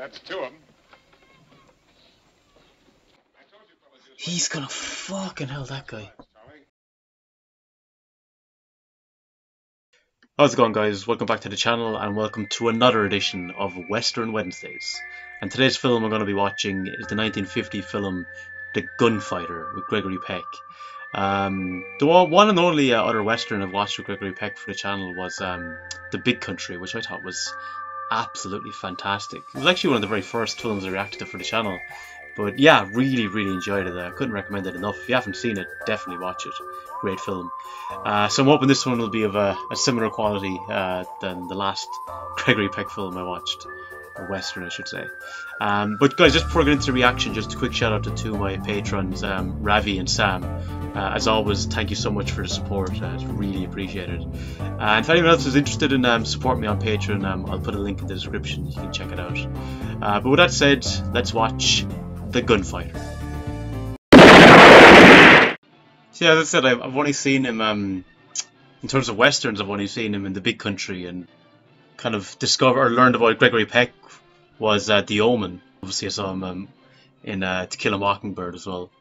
that's two of them. He's gonna fucking hell, that guy. How's it going, guys? Welcome back to the channel and welcome to another edition of Western Wednesdays. And today's film I'm going to be watching is the 1950 film The Gunfighter with Gregory Peck. The one and only other Western I've watched with Gregory Peck for the channel was The Big Country, which I thought was absolutely fantastic. It was actually one of the very first films I reacted to for the channel. But yeah, really enjoyed it. I couldn't recommend it enough. If you haven't seen it, definitely watch it. Great film. So I'm hoping this one will be of a similar quality than the last Gregory Peck film I watched. Or Western, I should say. But guys, just before I get into the reaction, just a quick shout out to two of my patrons, Ravi and Sam. As always, thank you so much for the support. It's really appreciated. And if anyone else is interested in supporting me on Patreon, I'll put a link in the description. You can check it out. But with that said, let's watch The Gunfighter. See, as I said, I've only seen him, in terms of Westerns, I've only seen him in The Big Country, and kind of discovered or learned about Gregory Peck was The Omen. Obviously I saw him in To Kill a Mockingbird as well.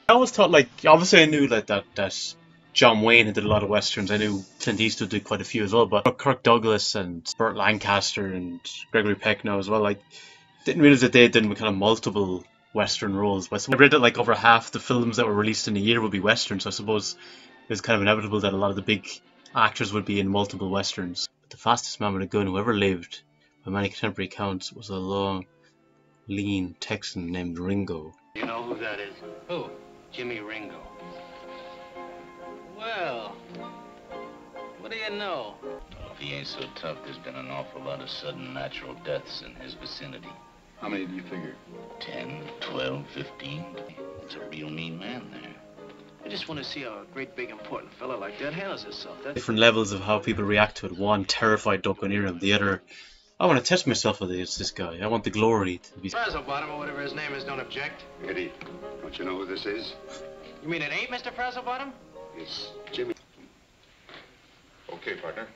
I always thought, like, obviously I knew that John Wayne had did a lot of Westerns. I knew Clint Eastwood did quite a few as well, but Kirk Douglas and Burt Lancaster and Gregory Peck now as well, like, didn't realize that they had done kind of multiple Western roles. But I read that like over half the films that were released in a year would be Westerns, so I suppose it was kind of inevitable that a lot of the big actors would be in multiple Westerns. But the fastest man with a gun who ever lived, by many contemporary accounts, was a long, lean Texan named Ringo. You know who that is? Who? Jimmy Ringo. Well, what do you know? Well, if he ain't so tough, there's been an awful lot of sudden natural deaths in his vicinity. How many do you figure? 10, 12, 15. It's a real mean man there. I just want to see how a great, big, important fella like that handles himself. That's... Different levels of how people react to it. One, terrified don't go near him. The other, I want to test myself with this guy. I want the glory to be... Frazzlebottom, or whatever his name is, don't object. Eddie, don't you know who this is? You mean it ain't Mr. Frazzlebottom? It's Jimmy. Okay, partner.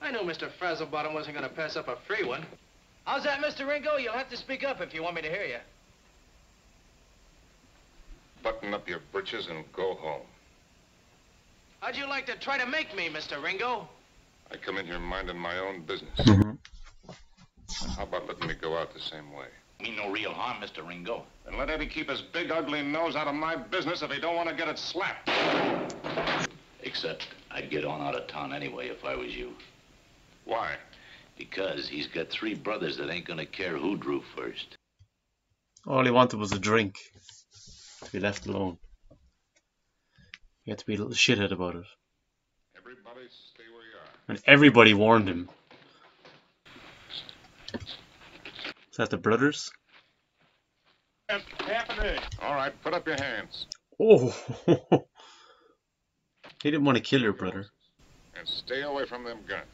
I knew Mr. Frazzlebottom wasn't going to pass up a free one. How's that, Mr. Ringo? You'll have to speak up if you want me to hear you. Button up your britches and go home. How'd you like to try to make me, Mr. Ringo? I come in here minding my own business. How about letting me go out the same way? Mean no real harm, Mr. Ringo. And let Eddie keep his big, ugly nose out of my business if he don't want to get it slapped. Except I'd get on out of town anyway if I was you. Why? Because he's got 3 brothers that ain't gonna care who drew first. All he wanted was a drink. To be left alone. He had to be a little shithead about it. Everybody stay where you are. And everybody warned him. Is that the brothers? All right, put up your hands. Oh! He didn't want to kill your brother. And stay away from them guns.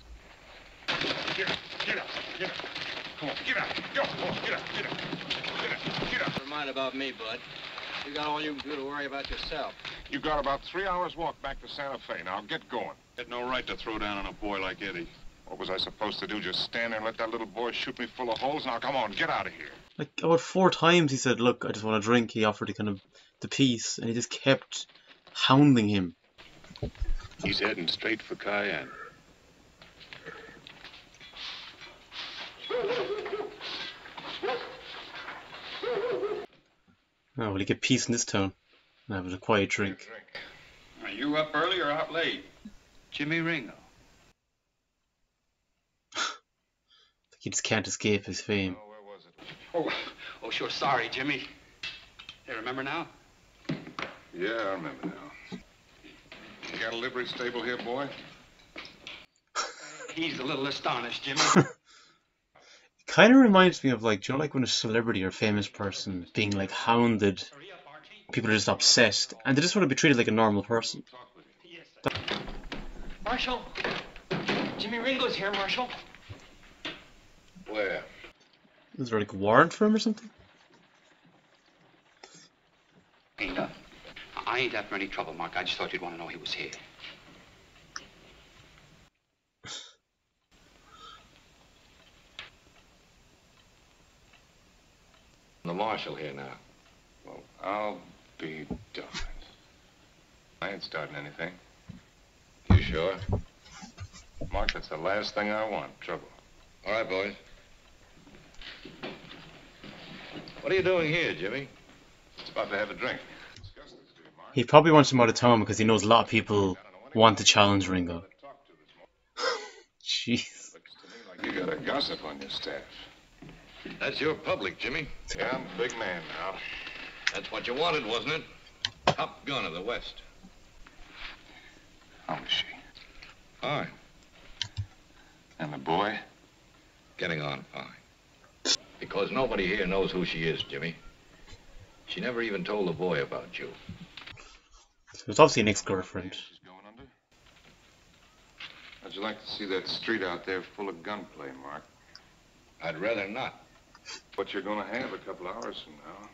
Get up, get up, get up. Come on, get up, go, come on, get up, get up, get up, get up. Never mind about me, bud. You got all you can do to worry about yourself. You got about 3 hours walk back to Santa Fe. Now get going. Had no right to throw down on a boy like Eddie. What was I supposed to do? Just stand there and let that little boy shoot me full of holes? Now come on, get out of here. Like about 4 times he said, "Look, I just want a drink." He offered the kind of the peace, and he just kept hounding him. He's heading straight for Cayenne. Oh, will he get peace in this town? And have a quiet drink. Are you up early or out late? Jimmy Ringo. He just can't escape his fame. Oh, where was it? Oh, sure. Sorry, Jimmy. Hey, remember now? Yeah, I remember now. You got a livery stable here, boy? He's a little astonished, Jimmy. Kind of reminds me of, like, do you know, like when a celebrity or famous person is being like hounded, people are just obsessed, and they just want to be treated like a normal person. Marshal, Jimmy Ringo's here, Marshal. Where? Is there like a warrant for him or something? Ain't I ain't after any trouble, Mark. I just thought you'd want to know he was here. The marshal here now. Well, I'll be darned. I ain't starting anything. You sure? Mark, that's the last thing I want, trouble. All right, boys. What are you doing here, Jimmy? It's about to have a drink. He probably wants him out of town because he knows a lot of people want to challenge Ringo. Jeez. Looks to me like you got a gossip on your staff. That's your public, Jimmy. Yeah, I'm a big man now. That's what you wanted, wasn't it? Top gun of the West. How is she? Fine. And the boy? Getting on fine. Because nobody here knows who she is, Jimmy. She never even told the boy about you. So it's obviously an ex-girlfriend. She's going under? How'd you like to see that street out there full of gunplay, Mark? I'd rather not. What you're gonna have a couple hours from now.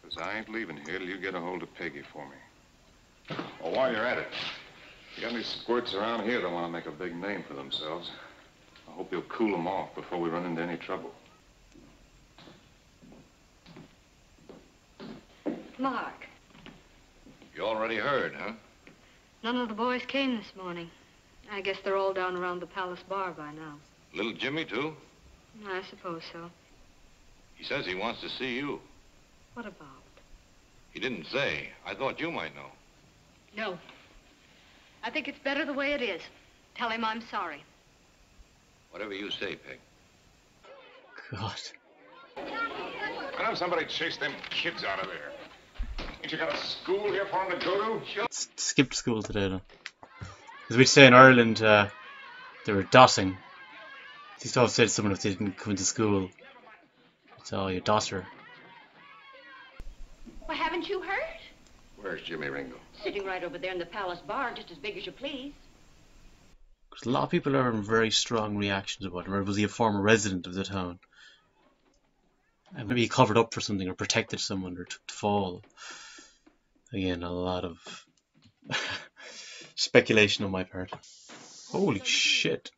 Because I ain't leaving here till you get a hold of Peggy for me. Well, while you're at it, you got any squirts around here that want to make a big name for themselves? I hope you'll cool them off before we run into any trouble. Mark, You already heard, huh? none of the boys came this morning. I guess they're all down around the Palace Bar by now. Little Jimmy, too? I suppose so. He says he wants to see you. What about? He didn't say. I thought you might know. No. I think it's better the way it is. Tell him I'm sorry. Whatever you say, Peg. God. Why don't somebody chase them kids out of there? Ain't you got a school here for them to go to? Sure. Skipped school today, though. As we'd say in Ireland, they were dotting. They used to have said to someone if they didn't come into school, it's, oh, you dosser. Well, haven't you heard? Where's Jimmy Ringo? Sitting right over there in the Palace Bar, just as big as you please. Because a lot of people are having very strong reactions about him. Or was he a former resident of the town? And maybe he covered up for something or protected someone or took the fall. Again, a lot of speculation on my part. Holy shit.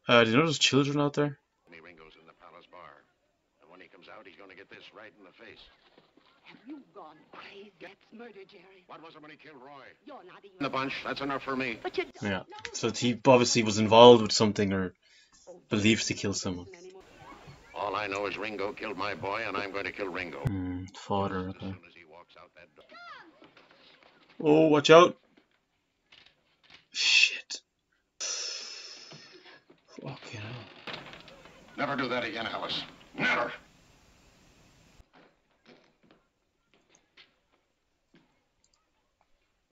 Did you know there's children out there? Jimmy Ringo's in the Palace Bar. And when he comes out, he's going to get this right in the face. Have you gone crazy? That's murder, Jerry. What was it when he killed Roy? You're not even... In the bunch. That's enough for me. But you don't Yeah. know. So he obviously was involved with something or believed to kill someone. All I know is Ringo killed my boy, and I'm going to kill Ringo. Father, As okay. soon as he walks out that door. Oh, watch out! Shit. Fucking hell. Never do that again, Alice. Never.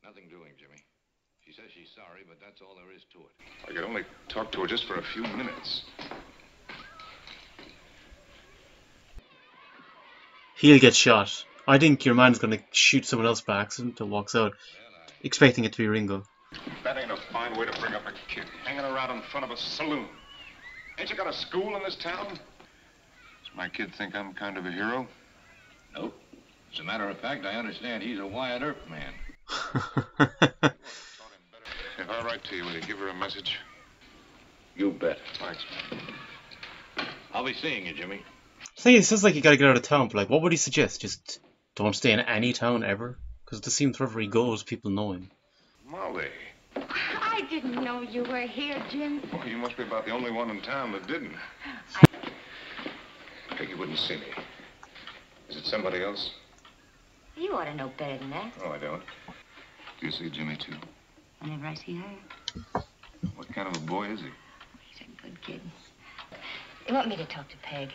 Nothing doing, Jimmy. She says she's sorry, but that's all there is to it. I could only talk to her just for a few minutes. He'll get shot. I think your man's gonna shoot someone else by accident that walks out, expecting it to be Ringo. That ain't a fine way to bring up a kid, hanging around in front of a saloon. Ain't you got a school in this town? Does my kid think I'm kind of a hero? Nope. As a matter of fact, I understand he's a Wyatt Earp man. If I write to you, will you give her a message? You bet. Thanks. I'll be seeing you, Jimmy. I think it sounds like you gotta get out of town, but like, what would he suggest? Just don't stay in any town ever? Because it seems wherever he goes, people know him. Molly. I didn't know you were here, Jim. Well, you must be about the only one in town that didn't. Peggy wouldn't see me. Is it somebody else? You ought to know better than that. Oh, I don't. Do you see Jimmy, too? Whenever I see her, What kind of a boy is he? he's a good kid. You want me to talk to Peg?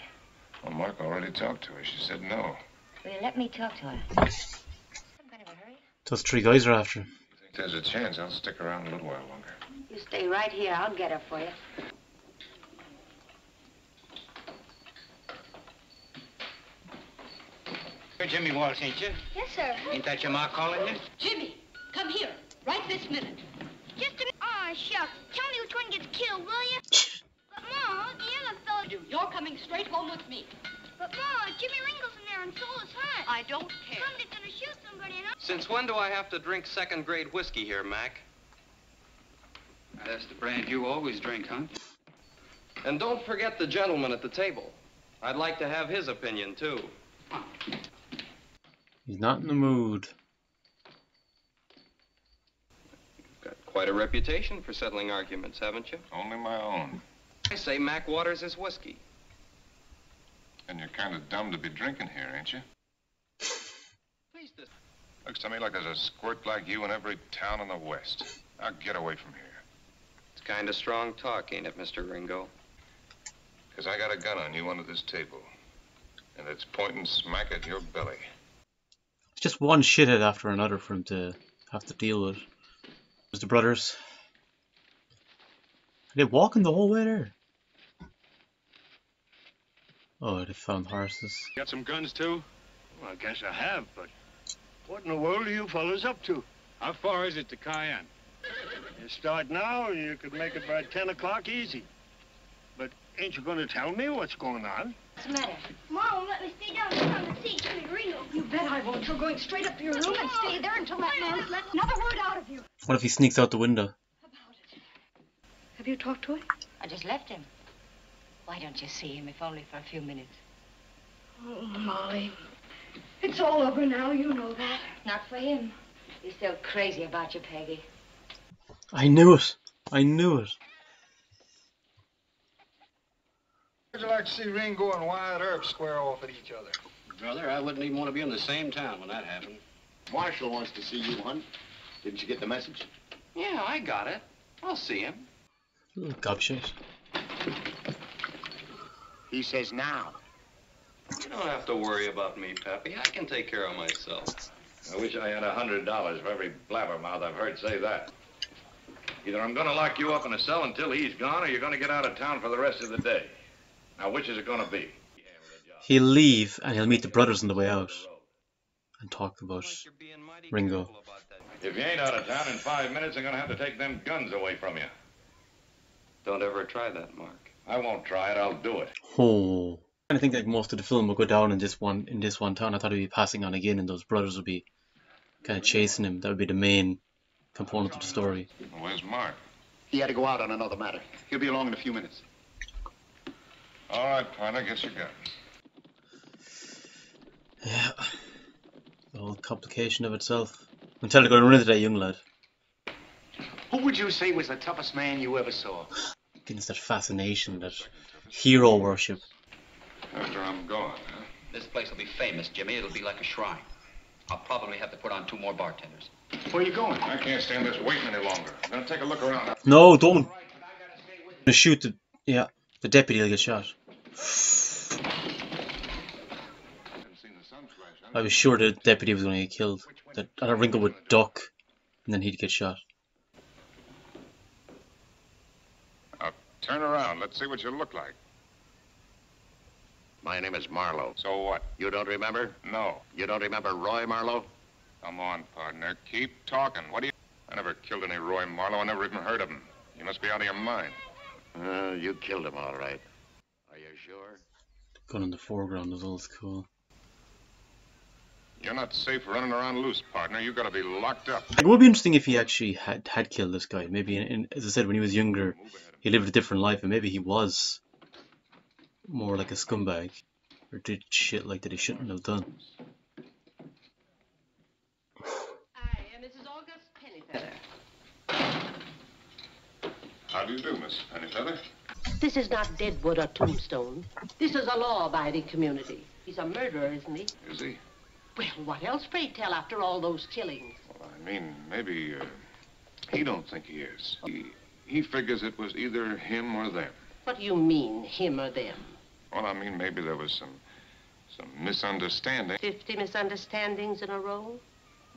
Well, Mark already talked to her. She said no. Will you let me talk to her? Some kind of a hurry? Those three guys are after him. If there's a chance, I'll stick around a little while longer. You stay right here. I'll get her for you. You're Jimmy Walsh, ain't you? Yes, sir. Ain't that your ma calling you? Jimmy, come here. Right this minute. Just a minute. Aw, shucks. Tell me which one gets killed, will you? But, Ma, the other fellow... You're coming straight home with me. But, Ma, Jimmy Ringle's in there and so is Hunt. I don't care. Somebody's gonna shoot somebody and Since when do I have to drink second-grade whiskey here, Mac? That's the brand you always drink, huh? And don't forget the gentleman at the table. I'd like to have his opinion, too. He's not in the mood. You've got quite a reputation for settling arguments, haven't you? Only my own. I say Mac Waters is whiskey. And you're kind of dumb to be drinking here, ain't you? Please, this... Looks to me like there's a squirt like you in every town in the West. Now get away from here. It's kind of strong talk, ain't it, Mr. Ringo? Because I got a gun on you under this table. And it's pointing smack at your belly. It's just one shithead after another for him to have to deal with. There's the brothers. Are they walking the whole way there? Oh, they found horses. Got some guns too? Well, I guess I have, but what in the world are you fellas up to? How far is it to Cayenne? You start now, you could make it by 10 o'clock easy. But ain't you going to tell me what's going on? What's the matter? Mom won't let me stay down here on the seat. Jimmy Ringo. You bet I won't. You're going straight up to your room and stay there until that man lets another word out of you. What if he sneaks out the window? Have you talked to him? I just left him. Why don't you see him, if only for a few minutes? Oh, Molly. It's all over now, you know that. Not for him. He's still crazy about you, Peggy. I knew it. I knew it. Would you like to see Ringo and Wyatt Earp square off at each other? Brother, I wouldn't even want to be in the same town when that happened. Marshall wants to see you, hon. Didn't you get the message? Yeah, I got it. I'll see him. Gobshite. He says now. You don't have to worry about me, Pappy. I can take care of myself. I wish I had $100 for every blabbermouth I've heard say that. Either I'm going to lock you up in a cell until he's gone, or you're going to get out of town for the rest of the day. Now, which is it going to be? He'll leave and he'll meet the brothers on the way out and talk about Ringo. If you ain't out of town in 5 minutes, I'm going to have to take them guns away from you. Don't ever try that, Mark. I won't try it. I'll do it. Oh. I think like most of the film will go down in this one town. I thought he'd be passing on again and those brothers would be kind of chasing him. That would be the main component of the story. Where's Mark? He had to go out on another matter. He'll be along in a few minutes. All right, partner, get your gun. Yeah. The whole complication of itself. Until they're going to run into that young lad. Who would you say was the toughest man you ever saw? Against that fascination, that hero worship. After I'm gone, huh? This place will be famous, Jimmy. It'll be like a shrine. I'll probably have to put on 2 more bartenders. Where are you going? I can't stand this waiting any longer. I'm gonna take a look around. No, don't. Shoot the... Yeah, the deputy will get shot. I was sure the deputy was going to get killed. That Ringo would duck, and then he'd get shot. Now, turn around. Let's see what you look like. My name is Marlowe. So what? You don't remember? No. You don't remember Roy Marlowe? Come on, partner. Keep talking. What do you... I never killed any Roy Marlowe. I never even heard of him. You must be out of your mind. You killed him, all right. Are you sure? The gun in the foreground is always cool. You're not safe running around loose, partner. You gotta be locked up. It would be interesting if he actually had killed this guy. Maybe, as I said, when he was younger, he lived a different life, and maybe he was more like a scumbag, or did shit like that he shouldn't have done. I am Mrs. August Pennyfeather. How do you do, Miss Pennyfeather? This is not Deadwood or Tombstone. This is a law-abiding community. He's a murderer, isn't he? Is he? Well, what else, pray tell, after all those killings? Well, I mean, maybe he don't think he is. He figures it was either him or them. What do you mean, him or them? Well, I mean, maybe there was some misunderstanding. 50 misunderstandings in a row?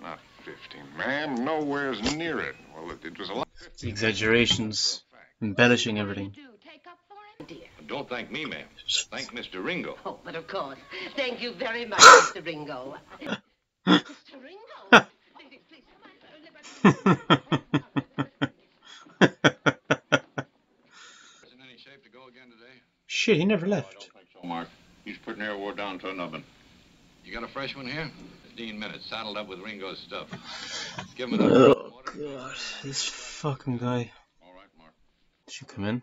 Not 50, ma'am. Nowhere's near it. Well, it was a lot. Exaggerations, embellishing everything. Don't thank me, ma'am. Thank Mr. Ringo. Oh, but of course. Thank you very much, Mr. Ringo. Mr. Ringo? Please, Isn't any shape to go again today? Shit, he never left. I don't think so, Mark. He's putting air war down to a nubbin. You got a fresh one here? 15 minutes, saddled up with Ringo's stuff. Give him another water. God, this fucking guy. All right, Mark. Should come in.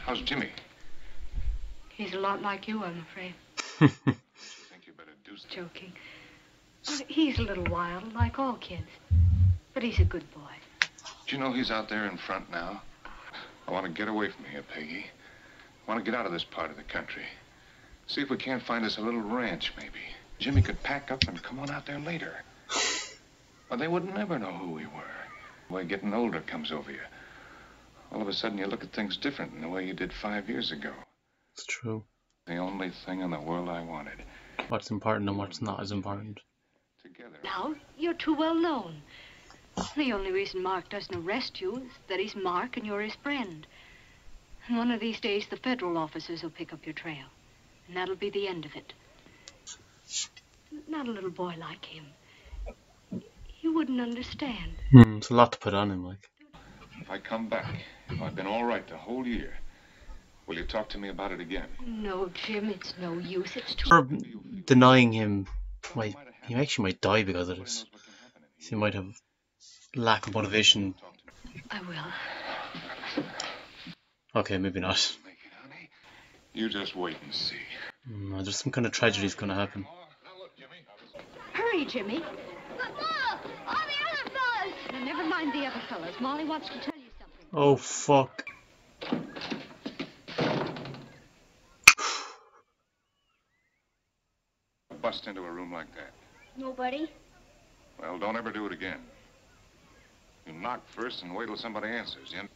How's Jimmy? He's a lot like you, I'm afraid. I think you better do something. Joking. He's a little wild, like all kids. But he's a good boy. Do you know he's out there in front now? I want to get away from here, Peggy. I want to get out of this part of the country. See if we can't find us a little ranch, maybe. Jimmy could pack up and come on out there later. Well, they would never know who we were. The way getting older comes over you. All of a sudden, you look at things different than the way you did 5 years ago. It's true. The only thing in the world I wanted. What's important and what's not as important. Together. Now, you're too well known. The only reason Mark doesn't arrest you is that he's Mark and you're his friend. And one of these days, the federal officers will pick up your trail. And that'll be the end of it. Not a little boy like him. You wouldn't understand. It's a lot to put on him, like. If I come back, if I've been all right the whole year, will you talk to me about it again? No, Jim, it's no use. It's too... For denying him, he actually might die because of this. He might have lack of motivation. I will. Okay, maybe not. You just wait and see. There's some kind of tragedy is going to happen. Hurry, Jimmy. But, Ma, all the other fellas. Now, never mind the other fellas. Molly wants to tell you something. Oh, fuck. Bust into a room like that. Nobody. Well, don't ever do it again. You knock first and wait till somebody answers. You...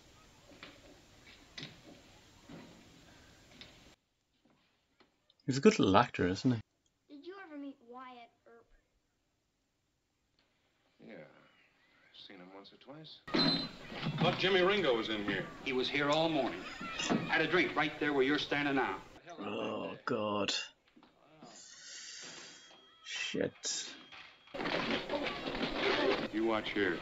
He's a good little actor, isn't he? Did you ever meet Wyatt Earp? Yeah. I've seen him once or twice. Thought Jimmy Ringo was in here. He was here all morning. Had a drink right there where you're standing now. Oh, God. Shit. You watch here.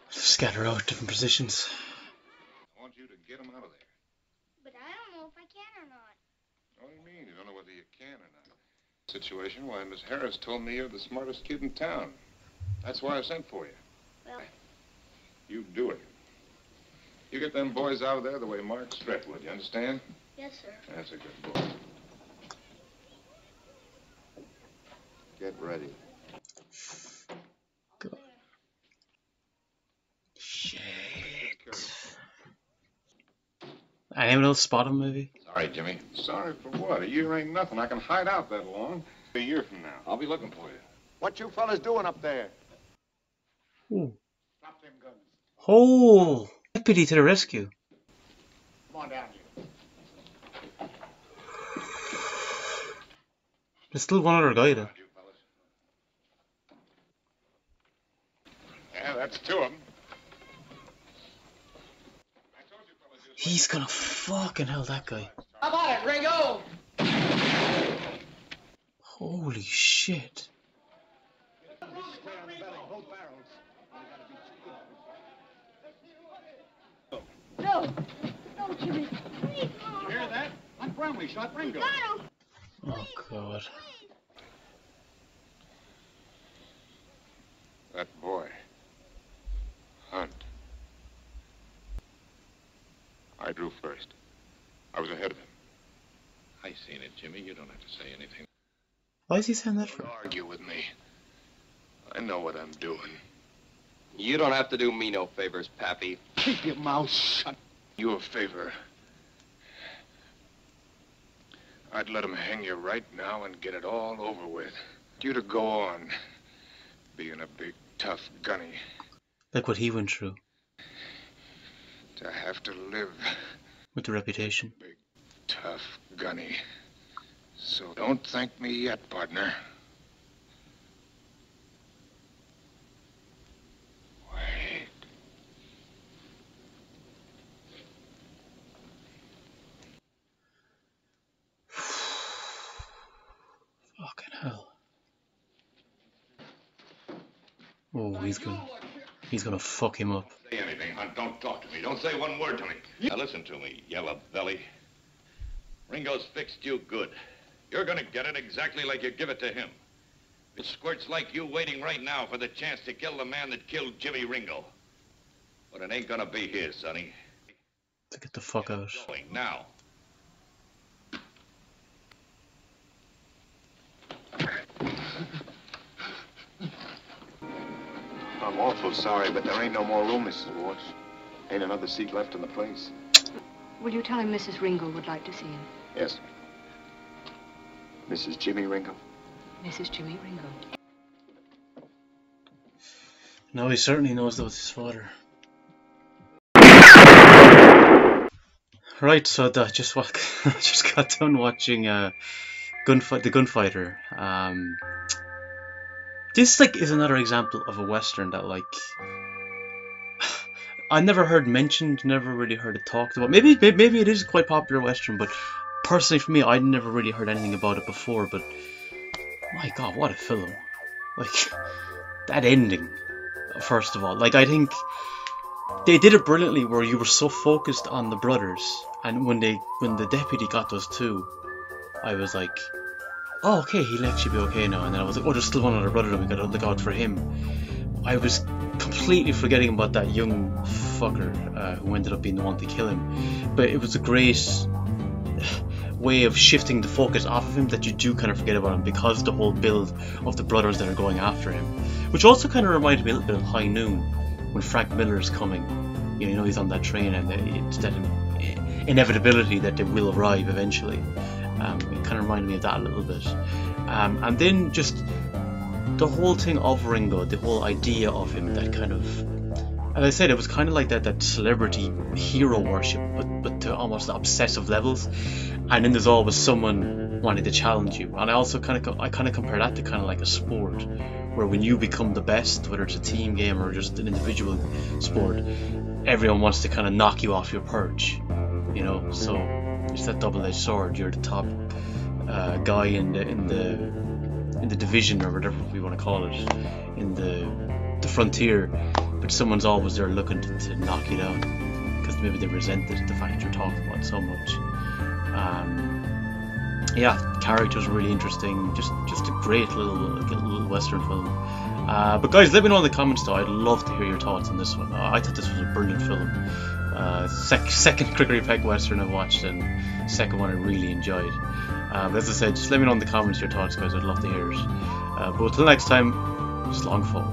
Scatter out different positions. I want you to get him out of there. But I don't know if I can or not. What do you mean? You don't know whether you can or not? Situation? Why, Miss Harris told me you're the smartest kid in town. That's why I sent for you. Well, You do it. You get them boys out of there the way Mark Strett would, you understand? yes, sir. That's a good boy. Get ready. God. Shit. Anyone else spot him, maybe? Sorry, Jimmy. Sorry for what? A year ain't nothing. I can hide out that long. A year from now. I'll be looking for you. What you fellas doing up there? Ooh. Drop them guns. Oh! Deputy to the rescue. Come on down here. There's still one other guy there. Yeah, that's two of them. He's gonna fucking hell that guy. How about it, Ringo? Holy shit. No. No, Jimmy. Please, Mom. You hear that? Hunt Bromley shot Ringo. Got him. Oh, God. That boy. Hunt. I drew first. I was ahead of him. I seen it, Jimmy. You don't have to say anything. Why is he saying that for? Don't argue with me. I know what I'm doing. You don't have to do me no favors, Pappy. Keep your mouth shut. You a favor. I'd let him hang you right now and get it all over with. You to go on being a big, tough gunny. Like what he went through. To have to live With the reputation. big, tough gunny. So don't thank me yet, partner. Wait. Fucking hell. Oh, he's gonna fuck him up. Say anything, Hunt. Don't talk to me. Don't say one word to me. Now listen to me, yellow belly. Ringo's fixed you good. You're gonna get it exactly like you give it to him. It squirts like you waiting right now for the chance to kill the man that killed Jimmy Ringo. But it ain't gonna be his, sonny. To get the fuck out. Going now. I'm awful sorry, but there ain't no more room, Mrs. Watts. Ain't another seat left in the place. Will you tell him Mrs. Ringo would like to see him? Yes. Mrs. Jimmy Ringo. Mrs. Jimmy Ringo. No, he certainly knows that was his father. Right, so I just got done watching the Gunfighter. This is another example of a western that I never heard mentioned, never really heard it talked about. Maybe it is quite popular western, but personally for me, I'd never really heard anything about it before. But my God, what a film! That ending, first of all, I think they did it brilliantly, where you were so focused on the brothers, and when the deputy got those two, I was like, oh, okay, he'll actually be okay now. And then I was like, oh, there's still one other brother, and we gotta look out for him. I was completely forgetting about that young fucker who ended up being the one to kill him. But it was a great way of shifting the focus off of him, that you do kind of forget about him, because the whole build of the brothers that are going after him. Which also kind of reminded me a little bit of High Noon, when Frank Miller's coming. You know, he's on that train, and it's that inevitability that they will arrive eventually. It kind of reminded me of that a little bit. And then just the whole thing of Ringo, the whole idea of him, that kind of, as I said, it was kind of like that celebrity hero worship, but to almost obsessive levels. And then there's always someone wanting to challenge you. And I also kind of compare that to kind of like a sport, where when you become the best, whether it's a team game or just an individual sport, everyone wants to kind of knock you off your perch. You know, so it's that double-edged sword. You're the top guy in the division, or whatever we want to call it, in the frontier, but someone's always there looking to knock you down, because maybe they resent the fact you're talking about so much. Yeah, characters are really interesting. Just a great little western film. But guys, let me know in the comments though. I'd love to hear your thoughts on this one. I thought this was a brilliant film. Second Gregory Peck western I've watched, and second one I really enjoyed. But as I said, just let me know in the comments your thoughts, guys. I'd love to hear it. But until next time, just long fall.